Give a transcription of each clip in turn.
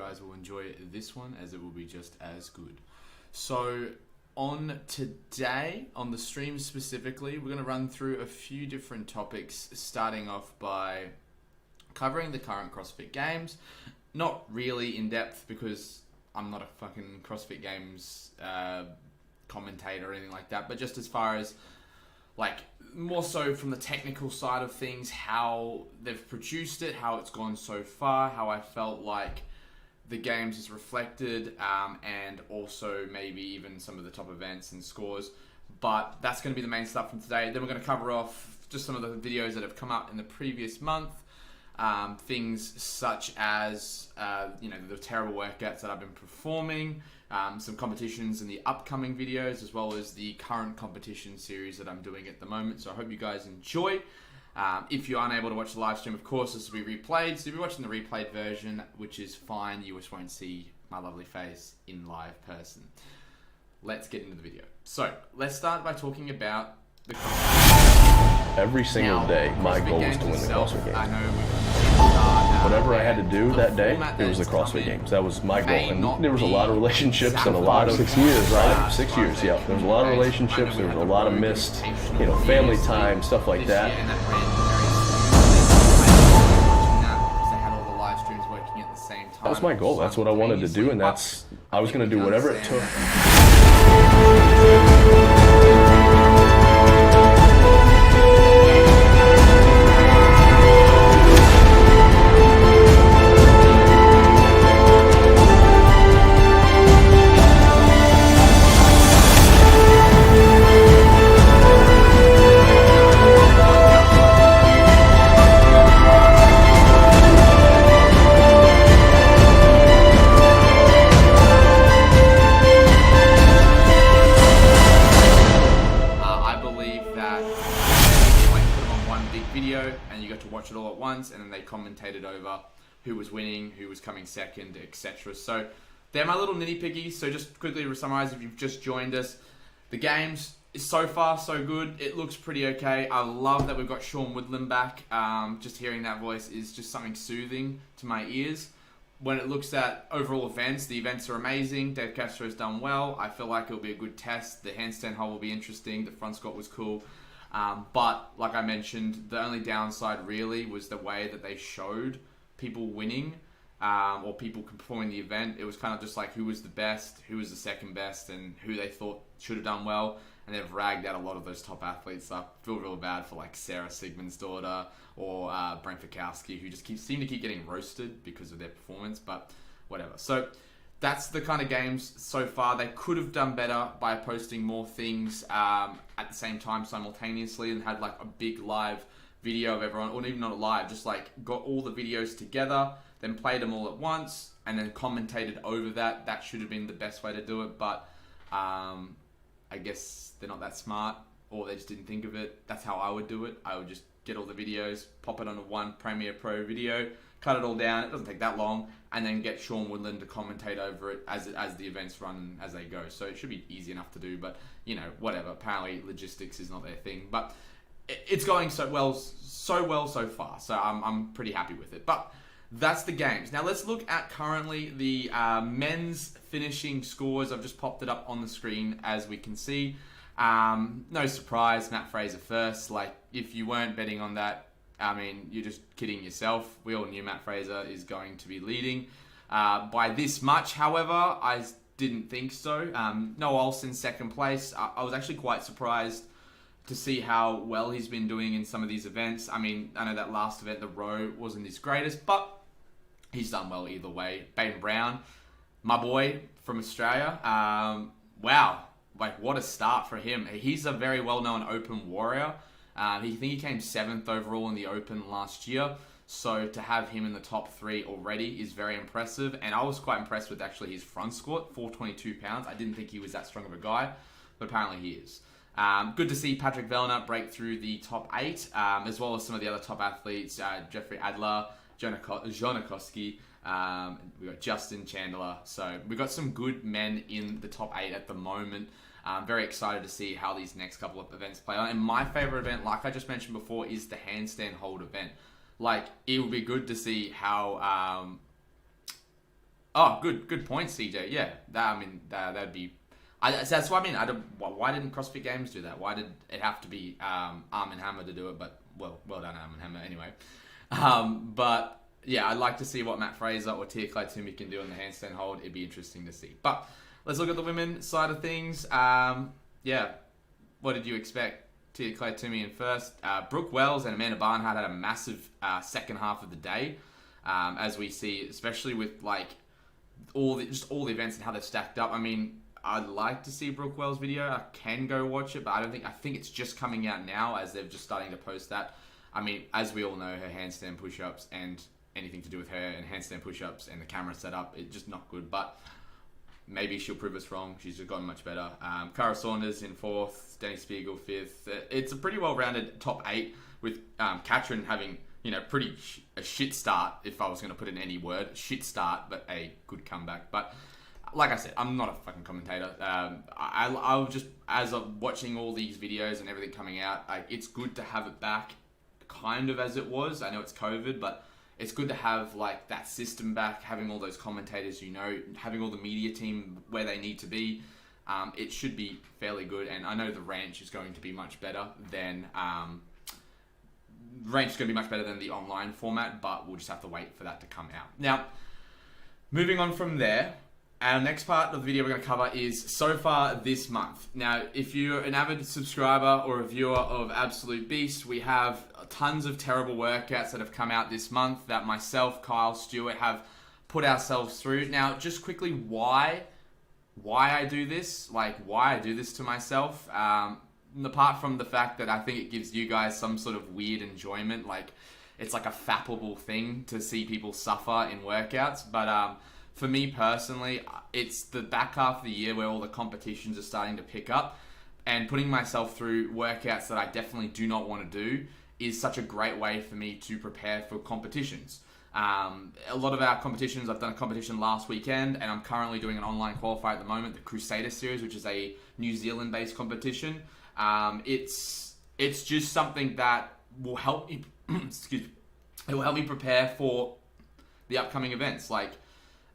guys will enjoy this one as it will be just as good. So on today, on the stream specifically, we're going to run through a few different topics, starting off by covering the current CrossFit Games. Not really in depth because I'm not a fucking CrossFit Games commentator or anything like that, but just as far as like more so from the technical side of things, how they've produced it, how it's gone so far, how I felt like the games is reflected, and also maybe even some of the top events and scores. But that's going to be the main stuff from today. Then we're going to cover off just some of the videos that have come up in the previous month. Things such as, the terrible workouts that I've been performing, some competitions in the upcoming videos, as well as the current competition series that I'm doing at the moment. So I hope you guys enjoy. If you aren't able to watch the live stream, of course, this will be replayed. So if you're watching the replayed version, which is fine, you just won't see my lovely face in live person. Let's get into the video. So let's start by talking about the Every single day, my goal was to win the CrossFit Games. I know Whatever I had to do that day, it was the CrossFit Games. That was my goal. And there was a lot of relationships and a lot of 6 years, right? 6 years, yeah. There was a lot of relationships. There was a lot of missed, family time, stuff like that. That was my goal. That's what I wanted to do, and I was going to do whatever it took. Watch it all at once, and then they commentated over who was winning, who was coming second, etc. So they're my little nitty piggies. So just quickly to summarize, if you've just joined us, the games is so far so good. It looks pretty okay. I love that we've got Sean Woodland back. Just hearing that voice is just something soothing to my ears. When it looks at overall events, the events are amazing. Dave Castro's done well. I feel like it'll be a good test. The handstand hold will be interesting. The front squat was cool. But like I mentioned, the only downside really was the way that they showed people winning, or people performing the event. It was kind of just like who was the best, who was the second best, and who they thought should have done well. And they've ragged out a lot of those top athletes. I feel real bad for like Sarah Sigmund's daughter or Brent Fikowski, who just seem to keep getting roasted because of their performance, but whatever. So that's the kind of games so far. They could have done better by posting more things at the same time simultaneously, and had like a big live video of everyone, or even not live, just like got all the videos together, then played them all at once, and then commentated over that. That should have been the best way to do it, but I guess they're not that smart, or they just didn't think of it. That's how I would do it. I would just get all the videos, pop it onto one Premiere Pro video, cut it all down. It doesn't take that long, and then get Sean Woodland to commentate over it as the events run as they go. So it should be easy enough to do, but whatever. Apparently logistics is not their thing, but it's going so well so far. So I'm pretty happy with it. But that's the games. Now let's look at currently the men's finishing scores. I've just popped it up on the screen as we can see. No surprise, Matt Fraser first. Like, if you weren't betting on that, I mean, you're just kidding yourself. We all knew Matt Fraser is going to be leading by this much. However, I didn't think so. Noah Olsen, second place. I was actually quite surprised to see how well he's been doing in some of these events. I mean, I know that last event, the row, wasn't his greatest, but he's done well either way. Baden Brown, my boy from Australia. Wow. Like, what a start for him. He's a very well-known open warrior. I think he came 7th overall in the Open last year. So to have him in the top 3 already is very impressive. And I was quite impressed with actually his front squat, 422 pounds. I didn't think he was that strong of a guy, but apparently he is. Good to see Patrick Vellner break through the top 8, as well as some of the other top athletes, Jeffrey Adler, Jonakowski. We got Justin Chandler. So we got some good men in the top 8 at the moment. I'm very excited to see how these next couple of events play out. And my favorite event, like I just mentioned before, is the handstand hold event. Like, it would be good to see how Oh, good point, CJ. Yeah, that'd be. That's what I mean. Why didn't CrossFit Games do that? Why did it have to be Arm and Hammer to do it? But well done, Arm and Hammer. Anyway, but yeah, I'd like to see what Matt Fraser or Tia Clay Toomey can do on the handstand hold. It'd be interesting to see. But let's look at the women's side of things. Yeah, what did you expect? Tia Clay Toomey in first. Brooke Wells and Amanda Barnhart had a massive second half of the day, as we see, especially with like all the events and how they've stacked up. I mean, I'd like to see Brooke Wells' video. I can go watch it, but I think it's just coming out now as they're just starting to post that. I mean, as we all know, her handstand push-ups and anything to do with her and handstand push-ups and the camera setup, it's just not good. But maybe she'll prove us wrong. She's just gotten much better. Cara Saunders in fourth, Danny Spiegel fifth. It's a pretty well-rounded top 8 with Katrin having, a shit start, if I was going to put in any word. Shit start, but a good comeback. But like I said, I'm not a fucking commentator. I'll just, as I'm watching all these videos and everything coming out, it's good to have it back kind of as it was. I know it's COVID, but it's good to have like that system back, having all those commentators, having all the media team where they need to be. It should be fairly good, and I know the ranch is going to be much better than the online format, but we'll just have to wait for that to come out. Now, moving on from there, our next part of the video we're going to cover is so far this month. Now, if you're an avid subscriber or a viewer of Absolute Beast, we have tons of terrible workouts that have come out this month that myself, Kyle, Stewart have put ourselves through. Now, just quickly, why I do this, why I do this to myself, apart from the fact that I think it gives you guys some sort of weird enjoyment, it's like a fappable thing to see people suffer in workouts, but for me personally, it's the back half of the year where all the competitions are starting to pick up, and putting myself through workouts that I definitely do not want to do is such a great way for me to prepare for competitions. A lot of our competitions, I've done a competition last weekend, and I'm currently doing an online qualifier at the moment, the Crusader Series, which is a New Zealand-based competition. It's just something that will help me, it will help me prepare for the upcoming events. Some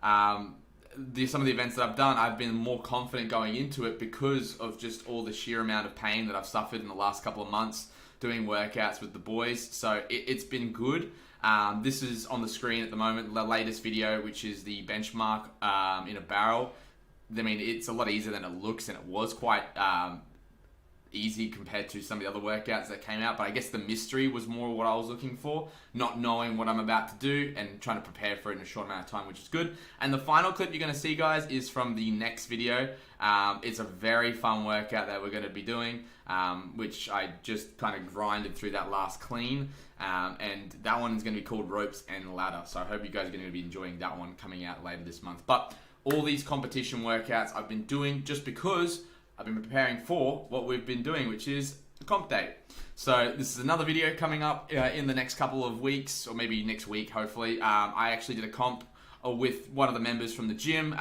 of the events that I've done, I've been more confident going into it because of just all the sheer amount of pain that I've suffered in the last couple of months doing workouts with the boys. So it's been good. This is on the screen at the moment, the latest video, which is the benchmark in a barrel. I mean, it's a lot easier than it looks, and it was quite easy compared to some of the other workouts that came out, but I guess the mystery was more what I was looking for, not knowing what I'm about to do and trying to prepare for it in a short amount of time, which is good. And the final clip you're going to see, guys, is from the next video. It's a very fun workout that we're going to be doing, which I just kind of grinded through that last clean, and that one is going to be called Ropes and Ladder, so I hope you guys are going to be enjoying that one coming out later this month. But all these competition workouts I've been doing just because I've been preparing for what we've been doing, which is the comp date. So this is another video coming up in the next couple of weeks, or maybe next week, hopefully. I actually did a comp with one of the members from the gym.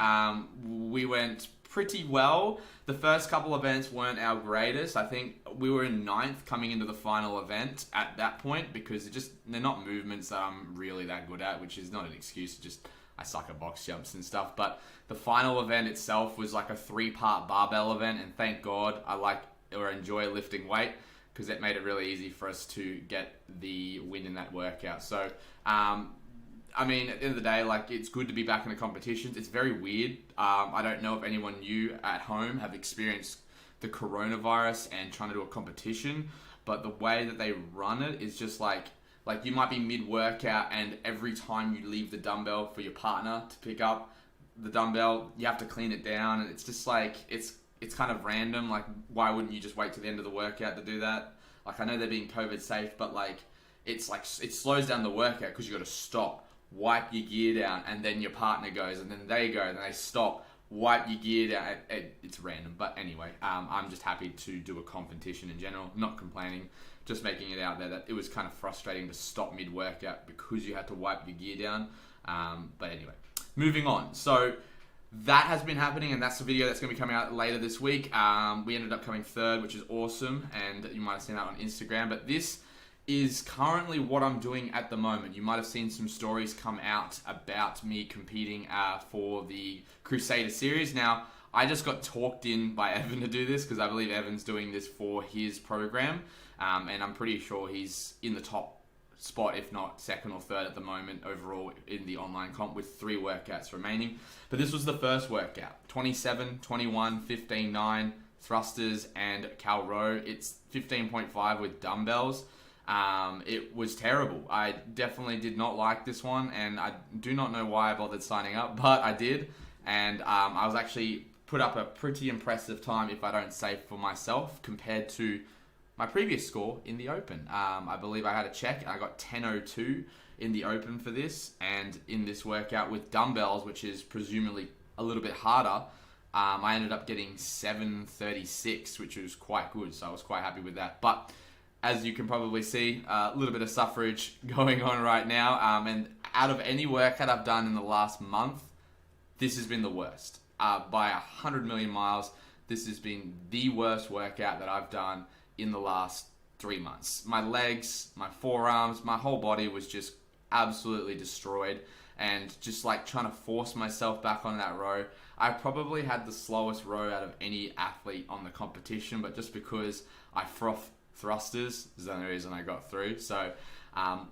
We went pretty well. The first couple events weren't our greatest. I think we were in 9th coming into the final event at that point, because they're not movements that I'm really that good at, which is not an excuse, just I suck at box jumps and stuff. But the final event itself was like a 3-part barbell event, and thank God I enjoy lifting weight, because it made it really easy for us to get the win in that workout. So, I mean, at the end of the day, it's good to be back in the competitions. It's very weird. I don't know if anyone new at home have experienced the coronavirus and trying to do a competition, but the way that they run it is just like you might be mid-workout, and every time you leave the dumbbell for your partner to pick up the dumbbell, you have to clean it down, and it's just it's kind of random. Why wouldn't you just wait to the end of the workout to do that? I know they're being COVID safe, but it slows down the workout because you got to stop, wipe your gear down, and then your partner goes, and then they go, and they stop, wipe your gear down. It's random, but anyway, I'm just happy to do a competition in general, not complaining. Just making it out there that it was kind of frustrating to stop mid-workout because you had to wipe your gear down. But anyway, moving on. So that has been happening, and that's the video that's going to be coming out later this week. We ended up coming 3rd, which is awesome, and you might have seen that on Instagram. But this is currently what I'm doing at the moment. You might have seen some stories come out about me competing for the Crusader Series. Now, I just got talked in by Evan to do this because I believe Evan's doing this for his program, and I'm pretty sure he's in the top spot, if not second or third at the moment overall in the online comp with 3 workouts remaining. But this was the first workout, 27, 21, 15, 9, thrusters and cal row. It's 15.5 with dumbbells. It was terrible. I definitely did not like this one, and I do not know why I bothered signing up, but I did. And I was actually put up a pretty impressive time, if I don't say for myself, compared to my previous score in the Open. I believe I had a check and I got 10.02 in the Open for this, and in this workout with dumbbells, which is presumably a little bit harder, I ended up getting 7.36, which was quite good, so I was quite happy with that. But as you can probably see, a little bit of suffrage going on right now, and out of any workout I've done in the last month, this has been the worst. By 100 million miles, this has been the worst workout that I've done in the last 3 months. My legs, my forearms, my whole body was just absolutely destroyed, and just like trying to force myself back on that row. I probably had the slowest row out of any athlete on the competition, but just because I froth thrusters is the only reason I got through. So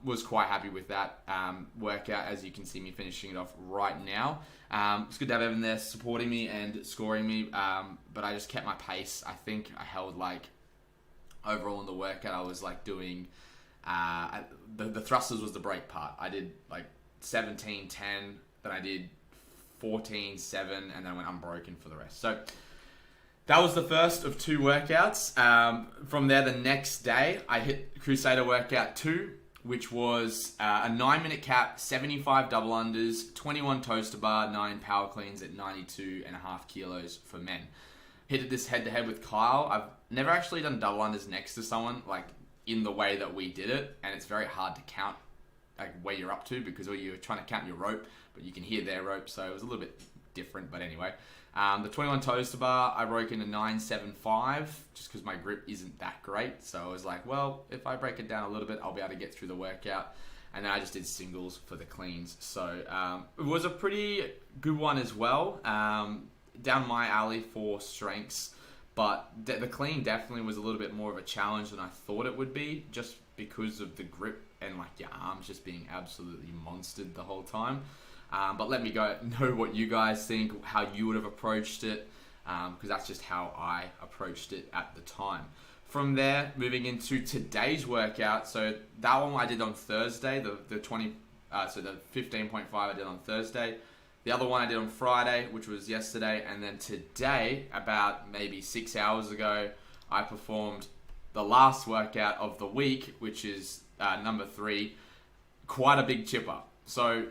was quite happy with that workout, as you can see me finishing it off right now. It's good to have Evan there supporting me and scoring me, but I just kept my pace. I think I held like, overall in the workout, I was like doing, the thrusters was the break part. I did like 17.10, then I did 14.7, and then I went unbroken for the rest. So that was the first of 2 workouts. From there, the next day, I hit Crusader workout 2, which was a 9-minute cap, 75 double unders, 21 toes to bar, 9 power cleans at 92.5 kilos for men. Hit this head-to-head with Kyle. I've never actually done double unders next to someone, like in the way that we did it, and it's very hard to count like where you're up to, because you're trying to count your rope, but you can hear their rope, so it was a little bit different. But anyway, the 21 toes to bar, I broke into 9.75 just because my grip isn't that great. So I was like, well, if I break it down a little bit, I'll be able to get through the workout. And then I just did singles for the cleans. So it was a pretty good one as well. Down my alley for strengths, but the clean definitely was a little bit more of a challenge than I thought it would be, just because of the grip and like your arms just being absolutely monstered the whole time. But let me know what you guys think, how you would have approached it, because that's just how I approached it at the time. From there, moving into today's workout. So that one I did on Thursday, the 15.5 I did on Thursday. The other one I did on Friday, which was yesterday. And then today, about maybe 6 hours ago, I performed the last workout of the week, which is number 3, quite a big chipper. So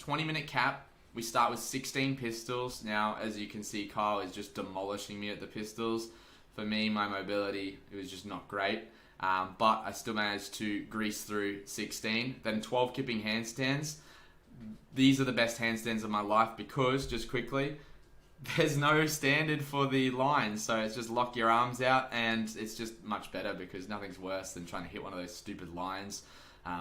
20-minute cap, we start with 16 pistols. Now, as you can see, Kyle is just demolishing me at the pistols. For me, my mobility, it was just not great. But I still managed to grease through 16. Then 12 kipping handstands. These are the best handstands of my life because, just quickly, there's no standard for the lines. So it's just lock your arms out, and it's just much better because nothing's worse than trying to hit one of those stupid lines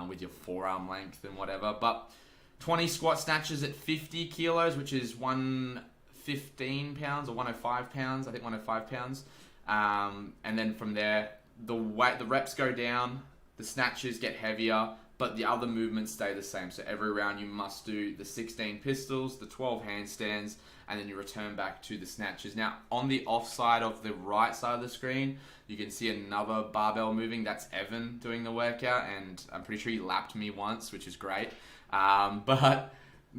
with your forearm length and whatever. But 20 squat snatches at 50 kilos, which is 115 pounds or 105 pounds. I think 105 pounds. And then from there, the reps go down, the snatches get heavier, but the other movements stay the same. So every round you must do the 16 pistols, the 12 handstands, and then you return back to the snatches. Now, on the off side of the right side of the screen, you can see another barbell moving. That's Evan doing the workout, and I'm pretty sure he lapped me once, which is great. But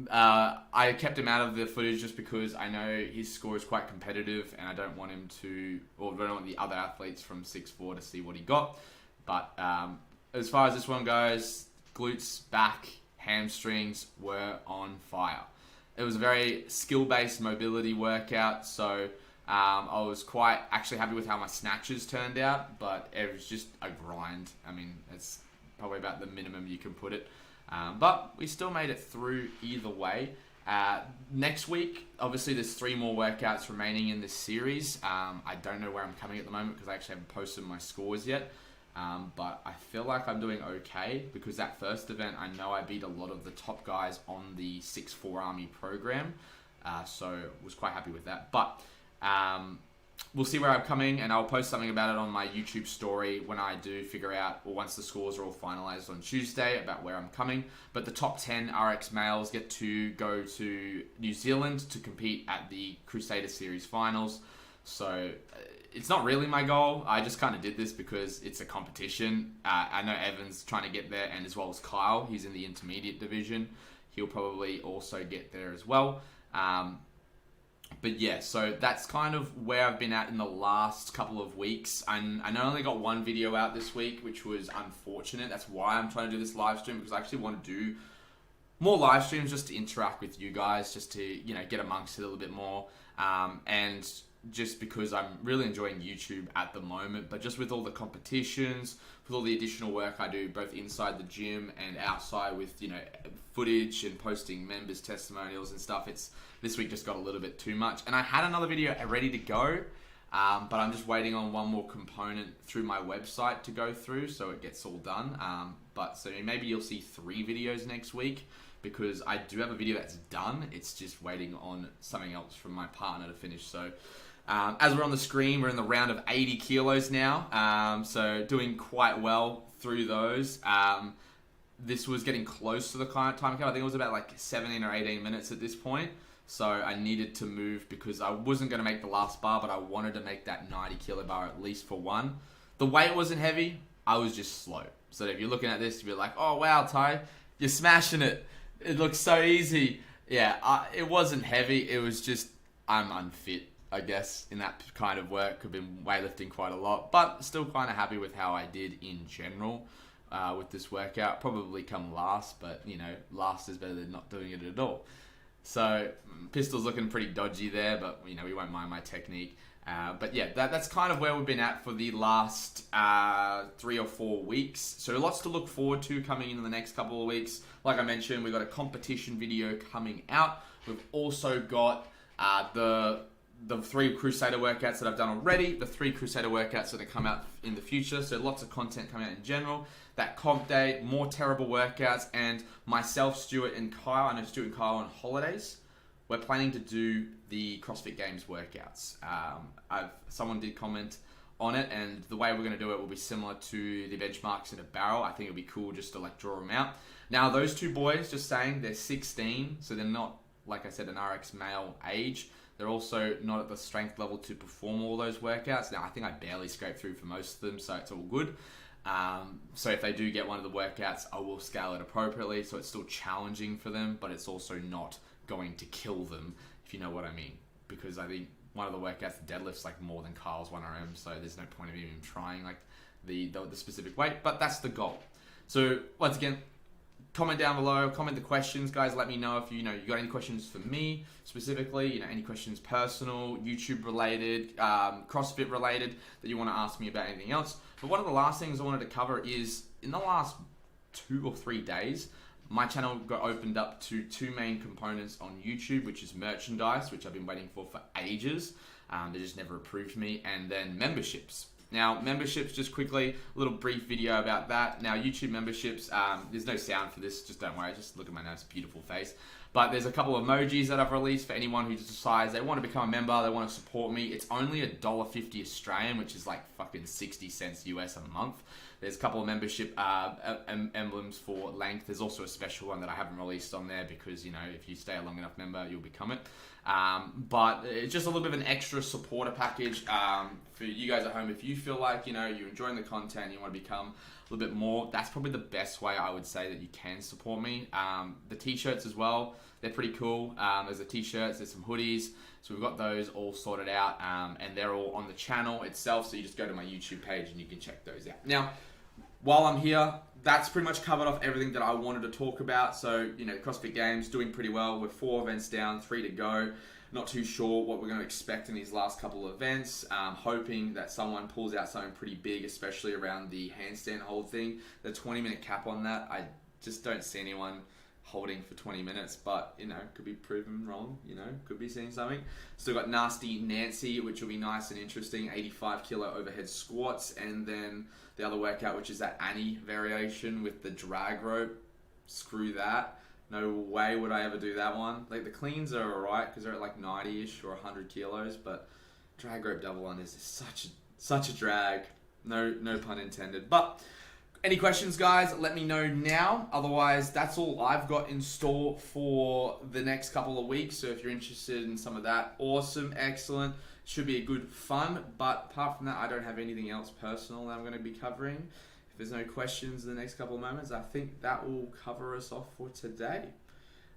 I kept him out of the footage just because I know his score is quite competitive, and I don't want him to, or I don't want the other athletes from 6'4" to see what he got. But as far as this one goes, glutes, back, hamstrings were on fire. It was a very skill-based mobility workout, so I was quite actually happy with how my snatches turned out, but it was just a grind. I mean, it's probably about the minimum you can put it. But we still made it through either way. Next week, obviously there's 3 more workouts remaining in this series. I don't know where I'm coming at the moment because I actually haven't posted my scores yet. But I feel like I'm doing okay because that first event, I know I beat a lot of the top guys on the 6'4" Army program. So was quite happy with that. But we'll see where I'm coming, and I'll post something about it on my YouTube story when I do figure out, or once the scores are all finalized on Tuesday, about where I'm coming. But the top 10 RX males get to go to New Zealand to compete at the Crusader Series finals. So it's not really my goal. I just kind of did this because it's a competition. I know Evan's trying to get there, and as well as Kyle. He's in the intermediate division. He'll probably also get there as well. But yeah, so that's kind of where I've been at in the last couple of weeks. And I only got one video out this week, which was unfortunate. That's why I'm trying to do this live stream, because I actually want to do more live streams just to interact with you guys, just to, you know, get amongst it a little bit more. And just because I'm really enjoying YouTube at the moment, but just with all the competitions, with all the additional work I do both inside the gym and outside with, you know, footage and posting members' testimonials and stuff, this week just got a little bit too much. And I had another video ready to go, but I'm just waiting on one more component through my website to go through so it gets all done. But so maybe you'll see 3 videos next week, because I do have a video that's done. It's just waiting on something else from my partner to finish. So as we're on the screen, we're in the round of 80 kilos now. So doing quite well through those. This was getting close to the time cap. I think it was about like 17 or 18 minutes at this point. So I needed to move because I wasn't going to make the last bar, but I wanted to make that 90 kilo bar at least for one. The weight wasn't heavy. I was just slow. So if you're looking at this, you'll be like, oh, wow, Ty, you're smashing it. It looks so easy. Yeah, it wasn't heavy. It was just, I'm unfit, I guess, in that kind of work. I've been weightlifting quite a lot, but still kind of happy with how I did in general with this workout. Probably come last, but, you know, last is better than not doing it at all. So pistol's looking pretty dodgy there, but, you know, we won't mind my technique. But yeah, that's kind of where we've been at for the last 3 or 4 weeks. So lots to look forward to coming in the next couple of weeks. Like I mentioned, we've got a competition video coming out. We've also got the 3 Crusader workouts that I've done already, the 3 Crusader workouts that are come out in the future. So lots of content coming out in general. That comp day, more terrible workouts, and myself, Stuart, and Kyle. I know Stuart and Kyle are on holidays. We're planning to do the CrossFit Games workouts. Someone did comment on it, and the way we're going to do it will be similar to the benchmarks in a barrel. I think it'll be cool just to like draw them out. Now, those 2 boys, just saying, they're 16, so they're not, like I said, an RX male age. They're also not at the strength level to perform all those workouts. Now, I think I barely scraped through for most of them, so it's all good. So if they do get one of the workouts, I will scale it appropriately, so it's still challenging for them, but it's also not going to kill them, if you know what I mean. Because I think one of the workouts, the deadlift's like more than Kyle's 1RM, so there's no point of even trying like the specific weight, but that's the goal. So once again, comment down below, comment the questions, guys. Let me know if you got any questions for me specifically, any questions personal, YouTube related, CrossFit related that you want to ask me about anything else. But one of the last things I wanted to cover is in the last 2 or 3 days, my channel got opened up to 2 main components on YouTube, which is merchandise, which I've been waiting for ages. They just never approved me, and then memberships. Now, memberships, just quickly, a little brief video about that. Now, YouTube memberships, there's no sound for this, just don't worry, just look at my nice, beautiful face. But there's a couple of emojis that I've released for anyone who decides they want to become a member, they want to support me. It's only $1.50 Australian, which is like fucking 60 cents US a month. There's a couple of membership emblems for length. There's also a special one that I haven't released on there because, if you stay a long enough member, you'll become it. But it's just a little bit of an extra supporter package for you guys at home. If you feel like, you're enjoying the content, you want to become a little bit more, that's probably the best way I would say that you can support me. The t-shirts as well, they're pretty cool. There's the t-shirts, there's some hoodies. So we've got those all sorted out, and they're all on the channel itself. So you just go to my YouTube page and you can check those out. Now, while I'm here, that's pretty much covered off everything that I wanted to talk about. So, CrossFit Games doing pretty well. We're 4 events down, 3 to go. Not too sure what we're going to expect in these last couple of events. Hoping that someone pulls out something pretty big, especially around the handstand hold thing. The 20-minute cap on that, I just don't see anyone holding for 20 minutes, but could be proven wrong, could be seeing something. Still got Nasty Nancy, which will be nice and interesting, 85 kilo overhead squats, and then the other workout, which is that Annie variation with the drag rope. Screw that. No way would I ever do that one. Like, the cleans are alright because they're at like 90-ish or 100 kilos, but drag rope double one is such a drag. No pun intended. But any questions, guys, let me know now. Otherwise, that's all I've got in store for the next couple of weeks. So if you're interested in some of that, awesome, excellent. Should be a good fun. But apart from that, I don't have anything else personal that I'm going to be covering. If there's no questions in the next couple of moments, I think that will cover us off for today.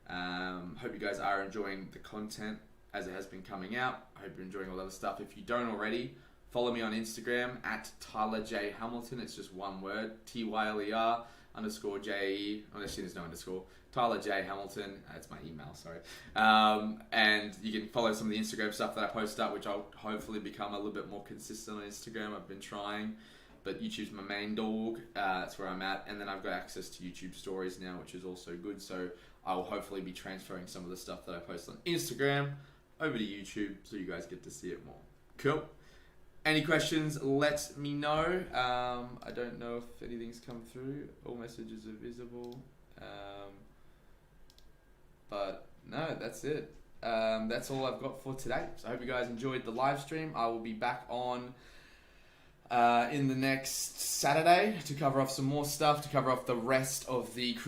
Hope you guys are enjoying the content as it has been coming out. I hope you're enjoying all the other stuff. If you don't already, follow me on Instagram at Tyler J Hamilton. It's just one word, TYLER _JE. Actually, there's no underscore. Tyler J Hamilton. That's my email, sorry. And you can follow some of the Instagram stuff that I post up, which I'll hopefully become a little bit more consistent on Instagram. I've been trying, but YouTube's my main dog. That's where I'm at. And then I've got access to YouTube stories now, which is also good. So I will hopefully be transferring some of the stuff that I post on Instagram over to YouTube so you guys get to see it more. Cool. Any questions, let me know. I don't know if anything's come through. All messages are visible. But no, that's it. That's all I've got for today. So I hope you guys enjoyed the live stream. I will be back on in the next Saturday to cover off some more stuff, to cover off the rest of the Crusader